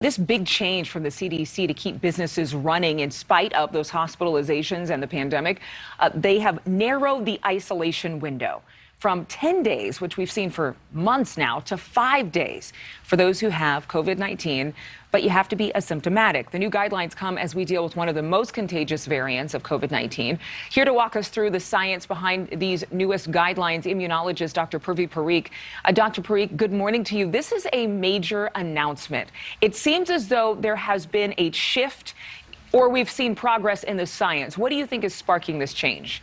This big change from the CDC to keep businesses running in spite of those hospitalizations and the pandemic, they have narrowed the isolation window from 10 days, which we've seen for months now, to 5 days for those who have COVID-19, but you have to be asymptomatic. The new guidelines come as we deal with one of the most contagious variants of COVID-19. Here to walk us through the science behind these newest guidelines, immunologist Dr. Purvi Parikh. Dr. Parikh, good morning to you. This is a major announcement. It seems as though there has been a shift, or we've seen progress in the science. What do you think is sparking this change?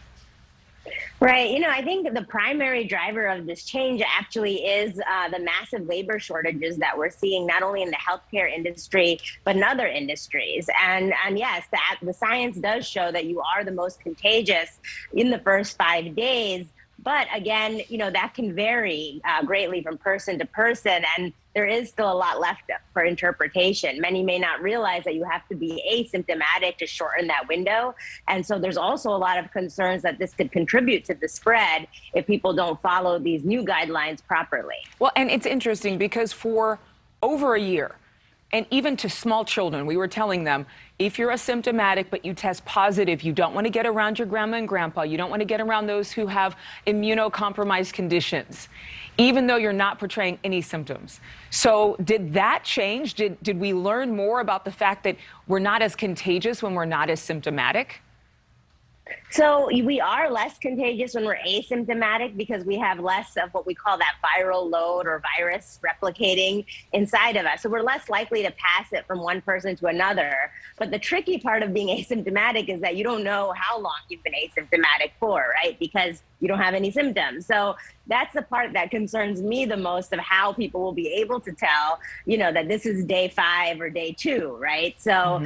Right. I think the primary driver of this change actually is the massive labor shortages that we're seeing, not only in the healthcare industry, but in other industries. And yes, the science does show that you are the most contagious in the first 5 days. But again, that can vary greatly from person to person. And there is still a lot left for interpretation. Many may not realize that you have to be asymptomatic to shorten that window. And so there's also a lot of concerns that this could contribute to the spread if people don't follow these new guidelines properly. Well, and it's interesting because for over a year, and even to small children, we were telling them, if you're asymptomatic but you test positive, you don't want to get around your grandma and grandpa. You don't want to get around those who have immunocompromised conditions, even though you're not portraying any symptoms. So did that change? Did we learn more about the fact that we're not as contagious when we're not as symptomatic? So we are less contagious when we're asymptomatic because we have less of what we call that viral load or virus replicating inside of us. So we're less likely to pass it from one person to another. But the tricky part of being asymptomatic is that you don't know how long you've been asymptomatic for, right? Because you don't have any symptoms. So that's the part that concerns me the most of how people will be able to tell, that this is day 5 or day 2, right? So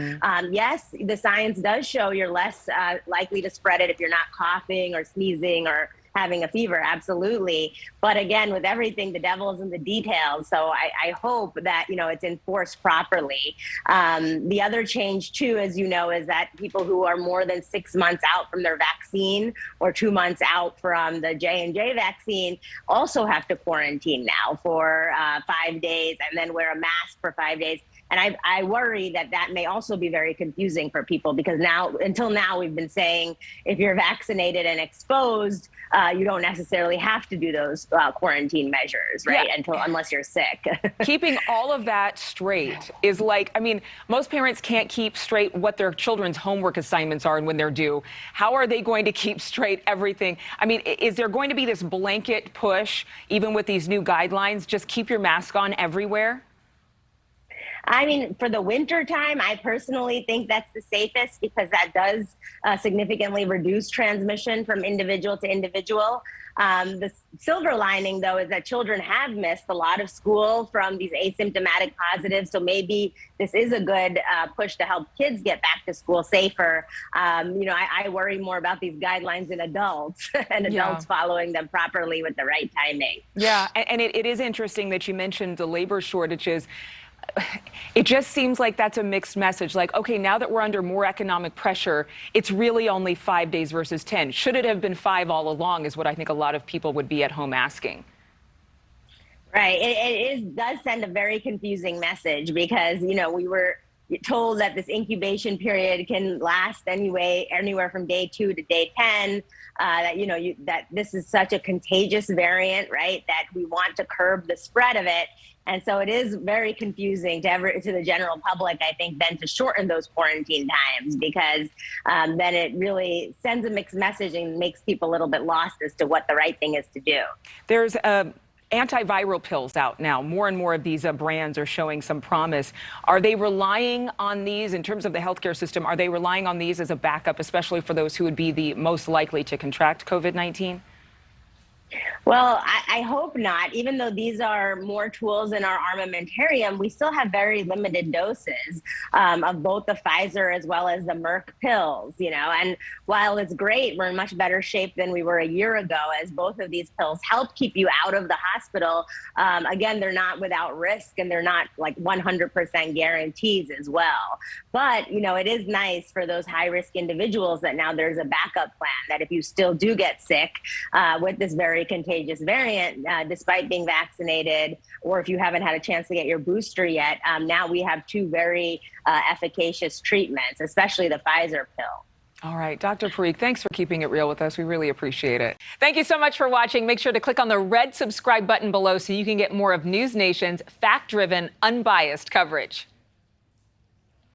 yes, the science does show you're less likely to spread it if you're not coughing or sneezing or having a fever, absolutely. But again, with everything, the devil's in the details. So I hope that, it's enforced properly. The other change too, as you know, is that people who are more than 6 months out from their vaccine or 2 months out from the J&J vaccine also have to quarantine now for 5 days and then wear a mask for 5 days. And I worry that may also be very confusing for people because until now, we've been saying if you're vaccinated and exposed, you don't necessarily have to do those quarantine measures, right? Yeah. Unless you're sick. Keeping all of that straight is most parents can't keep straight what their children's homework assignments are and when they're due. How are they going to keep straight everything? Is there going to be this blanket push, even with these new guidelines, just keep your mask on everywhere? For the winter time, I personally think that's the safest because that does significantly reduce transmission from individual to individual. The silver lining, though, is that children have missed a lot of school from these asymptomatic positives. So maybe this is a good push to help kids get back to school safer. I worry more about these guidelines in adults and adults following them properly with the right timing. Yeah, and it is interesting that you mentioned the labor shortages. It just seems like that's a mixed message. Okay, now that we're under more economic pressure, it's really only 5 days versus 10. Should it have been 5 all along is what I think a lot of people would be at home asking. Right. It does send a very confusing message because, we were told that this incubation period can last anywhere from day 2 to day 10. That this is such a contagious variant, right? That we want to curb the spread of it. And so it is very confusing to the general public, I think, then to shorten those quarantine times because then it really sends a mixed message and makes people a little bit lost as to what the right thing is to do. There's antiviral pills out now. More and more of these brands are showing some promise. Are they relying on these in terms of the healthcare system? Are they relying on these as a backup, especially for those who would be the most likely to contract COVID-19? Well, I hope not. Even though these are more tools in our armamentarium, we still have very limited doses of both the Pfizer as well as the Merck pills, And while it's great, we're in much better shape than we were a year ago, as both of these pills help keep you out of the hospital. Again, they're not without risk and they're not 100% guarantees as well. But, it is nice for those high risk individuals that now there's a backup plan that if you still do get sick with this very very contagious variant, despite being vaccinated, or if you haven't had a chance to get your booster yet, now we have two very efficacious treatments, especially the Pfizer pill. All right, Dr. Parikh, thanks for keeping it real with us. We really appreciate it. Thank you so much for watching. Make sure to click on the red subscribe button below so you can get more of NewsNation's fact-driven, unbiased coverage.